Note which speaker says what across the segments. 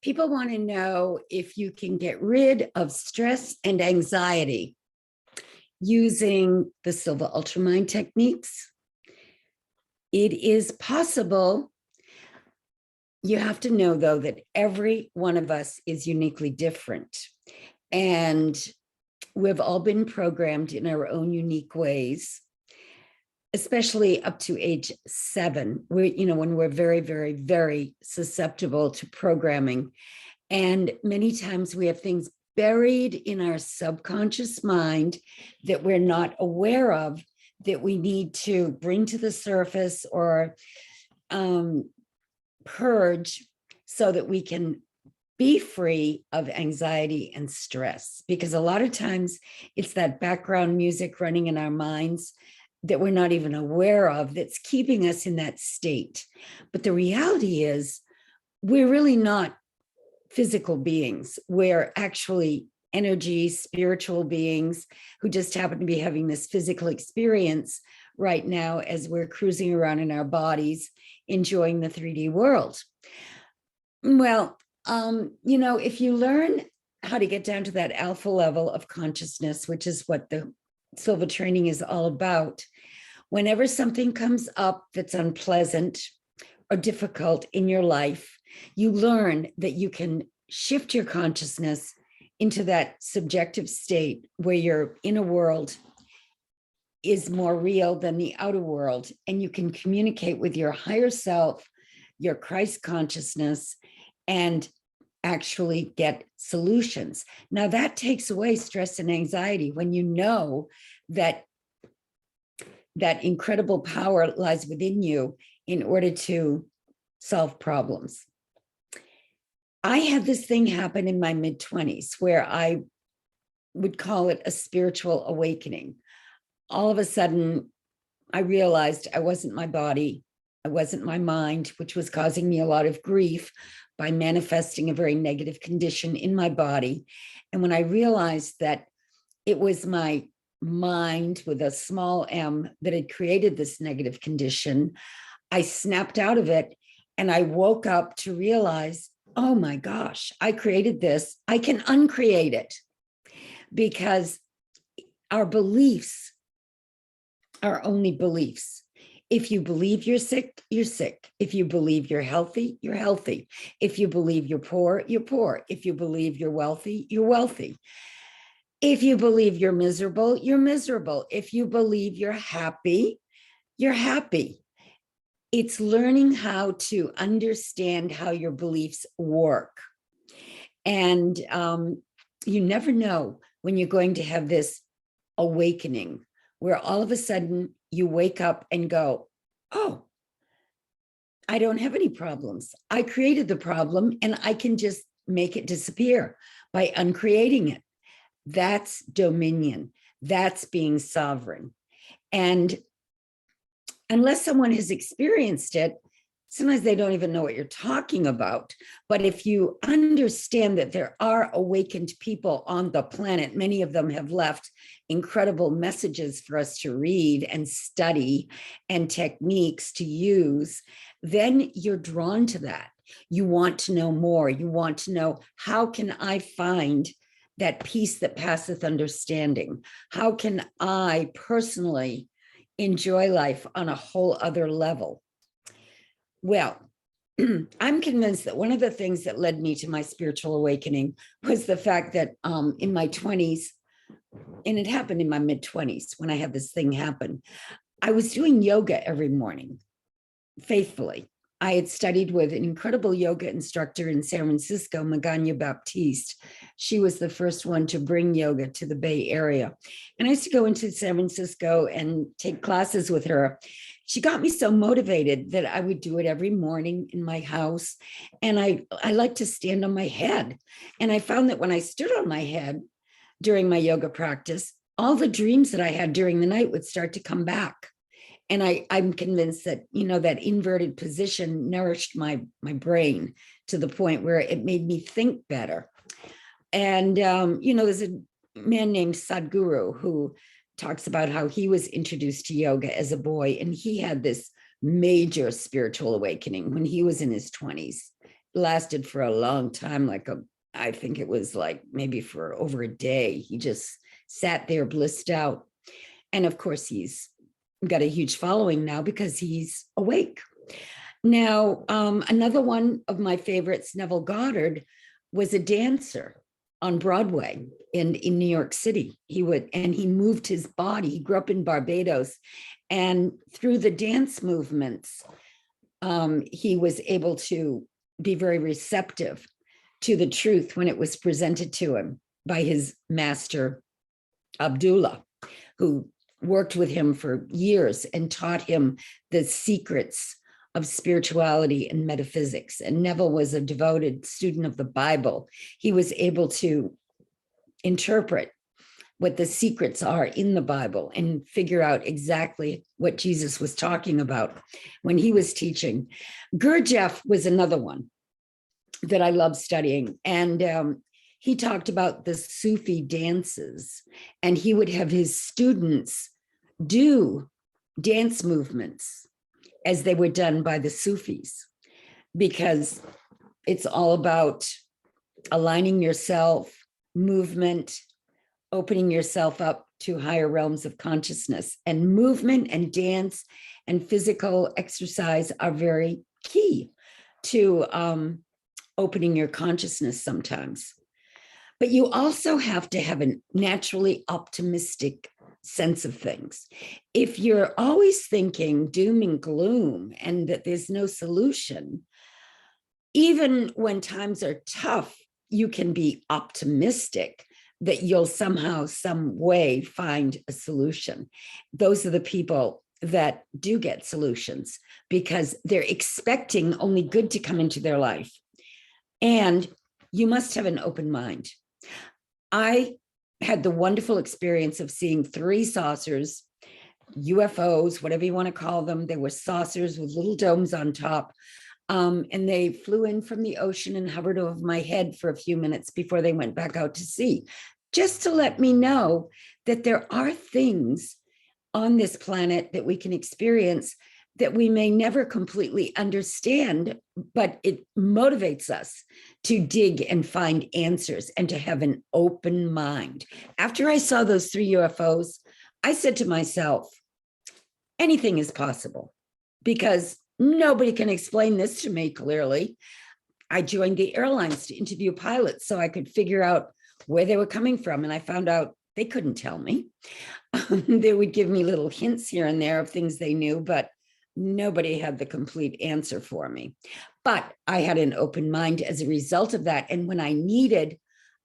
Speaker 1: People want to know if you can get rid of stress and anxiety using the Silva Ultramind techniques. It is possible. You have to know, though, that every one of us is uniquely different. And we've all been programmed in our own unique ways, especially up to age 7, when we're very, very, very susceptible to programming. And many times we have things buried in our subconscious mind that we're not aware of, that we need to bring to the surface or purge so that we can be free of anxiety and stress. Because a lot of times it's that background music running in our minds that we're not even aware of that's keeping us in that state. But the reality is we're really not physical beings. We're actually energy, spiritual beings who just happen to be having this physical experience right now as we're cruising around in our bodies, enjoying the 3D world. Well, if you learn how to get down to that alpha level of consciousness, which is what the Silva training is all about, whenever something comes up that's unpleasant or difficult in your life, you learn that you can shift your consciousness into that subjective state where your inner world is more real than the outer world, and you can communicate with your higher self, your Christ consciousness, and actually get solutions. Now that takes away stress and anxiety when you know that that incredible power lies within you in order to solve problems. I had this thing happen in my mid-20s where I would call it a spiritual awakening. All of a sudden, I realized I wasn't my body, I wasn't my mind, which was causing me a lot of grief by manifesting a very negative condition in my body. And when I realized that it was my mind with a small m that had created this negative condition, I snapped out of it and I woke up to realize, oh my gosh, I created this. I can uncreate it, because our beliefs are only beliefs. If you believe you're sick, you're sick. If you believe you're healthy, you're healthy. If you believe you're poor, you're poor. If you believe you're wealthy, you're wealthy. If you believe you're miserable, you're miserable. If you believe you're happy, you're happy. It's learning how to understand how your beliefs work. And you never know when you're going to have this awakening where all of a sudden you wake up and go, oh, I don't have any problems. I created the problem and I can just make it disappear by uncreating it. That's dominion. That's being sovereign. And unless someone has experienced it, sometimes they don't even know what you're talking about. But if you understand that there are awakened people on the planet, many of them have left incredible messages for us to read and study and techniques to use, then you're drawn to that. You want to know more. You want to know, how can I find that peace that passeth understanding? How can I personally enjoy life on a whole other level? Well, I'm convinced that one of the things that led me to my spiritual awakening was the fact that in my 20s, and it happened in my mid-20s when I had this thing happen, I was doing yoga every morning, faithfully. I had studied with an incredible yoga instructor in San Francisco, Magana Baptiste. She was the first one to bring yoga to the Bay Area. And I used to go into San Francisco and take classes with her. She got me so motivated that I would do it every morning in my house. And I like to stand on my head. And I found that when I stood on my head during my yoga practice, all the dreams that I had during the night would start to come back. And I'm convinced that, that inverted position nourished my brain to the point where it made me think better. And, there's a man named Sadhguru who talks about how he was introduced to yoga as a boy, and he had this major spiritual awakening when he was in his 20s. lasted for a long time, I think it was like maybe for over a day. He just sat there blissed out. And of course, he's got a huge following now because he's awake. Now, another one of my favorites, Neville Goddard, was a dancer on Broadway in New York City. He moved his body. He grew up in Barbados. And through the dance movements, he was able to be very receptive to the truth when it was presented to him by his master, Abdullah, who worked with him for years and taught him the secrets of spirituality and metaphysics. And Neville was a devoted student of the Bible. He was able to interpret what the secrets are in the Bible and figure out exactly what Jesus was talking about when he was teaching. Gurdjieff was another one that I love studying. And he talked about the Sufi dances, and he would have his students do dance movements as they were done by the Sufis, because it's all about aligning yourself, movement, opening yourself up to higher realms of consciousness. And movement and dance and physical exercise are very key to opening your consciousness sometimes. But you also have to have a naturally optimistic sense of things. If you're always thinking doom and gloom and that there's no solution, even when times are tough, you can be optimistic that you'll somehow, some way find a solution. Those are the people that do get solutions because they're expecting only good to come into their life. And you must have an open mind. I had the wonderful experience of seeing 3 saucers, UFOs, whatever you want to call them. They were saucers with little domes on top. And they flew in from the ocean and hovered over my head for a few minutes before they went back out to sea, just to let me know that there are things on this planet that we can experience that we may never completely understand, but it motivates us to dig and find answers and to have an open mind. After I saw those 3 UFOs, I said to myself, anything is possible because nobody can explain this to me clearly. I joined the airlines to interview pilots so I could figure out where they were coming from. And I found out they couldn't tell me. They would give me little hints here and there of things they knew, but nobody had the complete answer for me. But I had an open mind as a result of that. And when I needed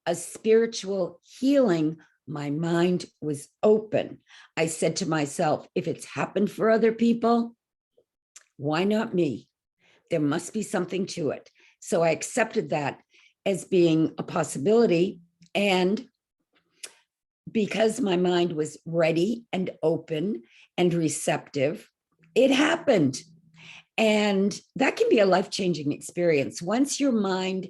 Speaker 1: a spiritual healing, my mind was open. I said to myself, if it's happened for other people, why not me? There must be something to it. So I accepted that as being a possibility. And because my mind was ready and open and receptive, it happened. And that can be a life-changing experience. Once your mind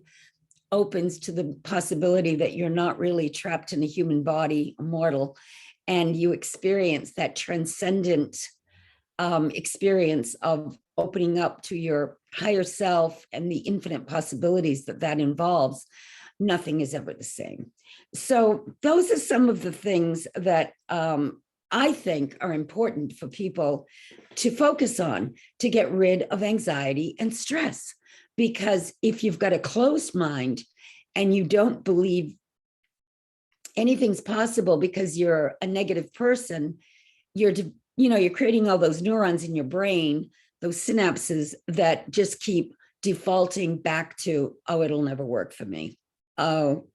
Speaker 1: opens to the possibility that you're not really trapped in a human body, mortal, and you experience that transcendent experience of opening up to your higher self and the infinite possibilities that that involves, nothing is ever the same. So those are some of the things that I think are important for people to focus on to get rid of anxiety and stress. Because if you've got a closed mind and you don't believe anything's possible because you're a negative person, you're creating all those neurons in your brain, those synapses that just keep defaulting back to, oh, it'll never work for me. Oh,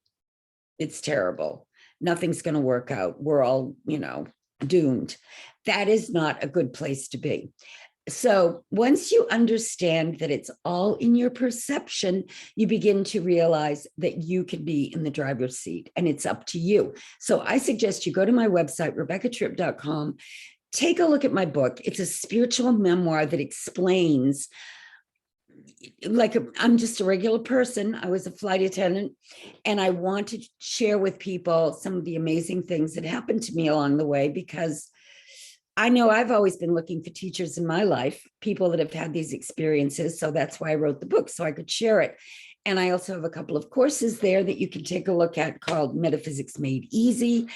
Speaker 1: it's terrible. Nothing's going to work out. We're all, doomed. That is not a good place to be. So once you understand that it's all in your perception, you begin to realize that you can be in the driver's seat and it's up to you. So I suggest you go to my website, RebeccaTripp.com, take a look at my book. It's a spiritual memoir that explains, I'm just a regular person. I was a flight attendant, and I want to share with people some of the amazing things that happened to me along the way, because I know I've always been looking for teachers in my life, people that have had these experiences. So that's why I wrote the book, so I could share it. And I also have a couple of courses there that you can take a look at called Metaphysics Made Easy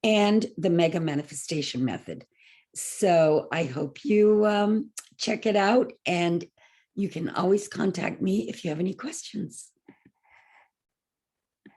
Speaker 1: and the Mega Manifestation Method. So I hope you check it out, and you can always contact me if you have any questions.